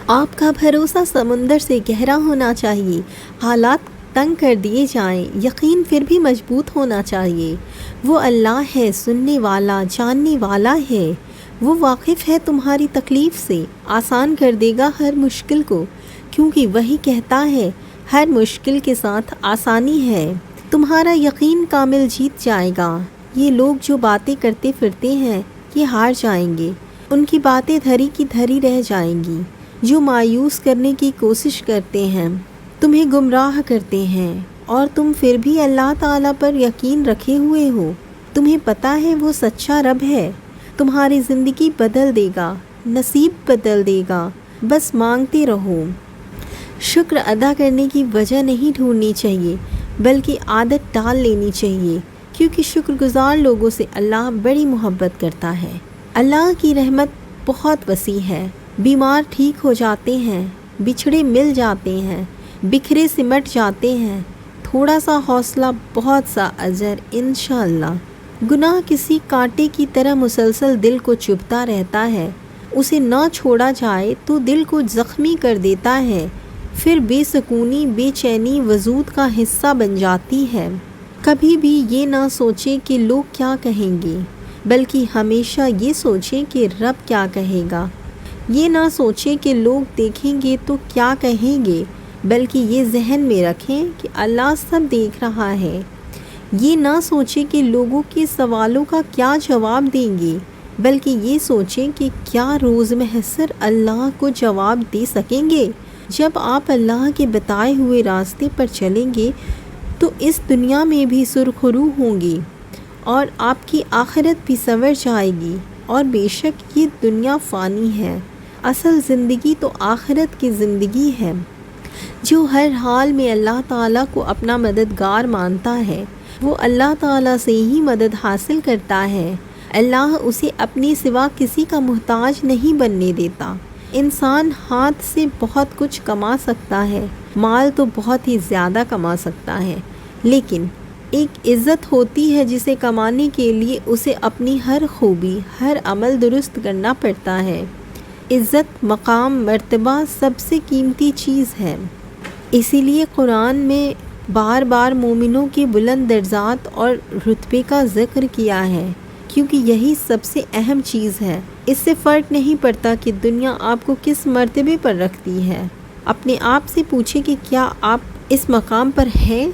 آپ کا بھروسہ سمندر سے گہرا ہونا چاہیے، حالات تنگ کر دیے جائیں، یقین پھر بھی مضبوط ہونا چاہیے۔ وہ اللہ ہے، سننے والا، جاننے والا ہے، وہ واقف ہے تمہاری تکلیف سے، آسان کر دے گا ہر مشکل کو، کیونکہ وہی کہتا ہے ہر مشکل کے ساتھ آسانی ہے۔ تمہارا یقین کامل جیت جائے گا۔ یہ لوگ جو باتیں کرتے پھرتے ہیں یہ ہار جائیں گے، ان کی باتیں دھری کی دھری رہ جائیں گی۔ جو مایوس کرنے کی کوشش کرتے ہیں، تمہیں گمراہ کرتے ہیں، اور تم پھر بھی اللہ تعالیٰ پر یقین رکھے ہوئے ہو۔ تمہیں پتہ ہے وہ سچا رب ہے، تمہاری زندگی بدل دے گا، نصیب بدل دے گا، بس مانگتے رہو۔ شکر ادا کرنے کی وجہ نہیں ڈھونڈنی چاہیے، بلکہ عادت ڈال لینی چاہیے، کیونکہ شکر گزار لوگوں سے اللہ بڑی محبت کرتا ہے۔ اللہ کی رحمت بہت وسیع ہے۔ بیمار ٹھیک ہو جاتے ہیں، بچھڑے مل جاتے ہیں، بکھرے سمٹ جاتے ہیں، تھوڑا سا حوصلہ بہت سا اجر انشاءاللہ۔ گناہ کسی کانٹے کی طرح مسلسل دل کو چبھتا رہتا ہے، اسے نہ چھوڑا جائے تو دل کو زخمی کر دیتا ہے، پھر بے سکونی، بے چینی وجود کا حصہ بن جاتی ہے۔ کبھی بھی یہ نہ سوچیں کہ لوگ کیا کہیں گے، بلکہ ہمیشہ یہ سوچیں کہ رب کیا کہے گا۔ یہ نہ سوچیں کہ لوگ دیکھیں گے تو کیا کہیں گے، بلکہ یہ ذہن میں رکھیں کہ اللہ سب دیکھ رہا ہے۔ یہ نہ سوچیں کہ لوگوں کے سوالوں کا کیا جواب دیں گے، بلکہ یہ سوچیں کہ کیا روز محشر اللہ کو جواب دے سکیں گے۔ جب آپ اللہ کے بتائے ہوئے راستے پر چلیں گے تو اس دنیا میں بھی سرخرو ہوں گی، اور آپ کی آخرت بھی سنور جائے گی۔ اور بے شک یہ دنیا فانی ہے، اصل زندگی تو آخرت کی زندگی ہے۔ جو ہر حال میں اللہ تعالیٰ کو اپنا مددگار مانتا ہے، وہ اللہ تعالیٰ سے ہی مدد حاصل کرتا ہے۔ اللہ اسے اپنے سوا کسی کا محتاج نہیں بننے دیتا۔ انسان ہاتھ سے بہت کچھ کما سکتا ہے، مال تو بہت ہی زیادہ کما سکتا ہے، لیکن ایک عزت ہوتی ہے جسے کمانے کے لیے اسے اپنی ہر خوبی، ہر عمل درست کرنا پڑتا ہے۔ عزت، مقام، مرتبہ سب سے قیمتی چیز ہے۔ اسی لیے قرآن میں بار بار مومنوں کے بلند درجات اور رتبے کا ذکر کیا ہے، کیونکہ یہی سب سے اہم چیز ہے۔ اس سے فرق نہیں پڑتا کہ دنیا آپ کو کس مرتبے پر رکھتی ہے۔ اپنے آپ سے پوچھیں کہ کیا آپ اس مقام پر ہیں؟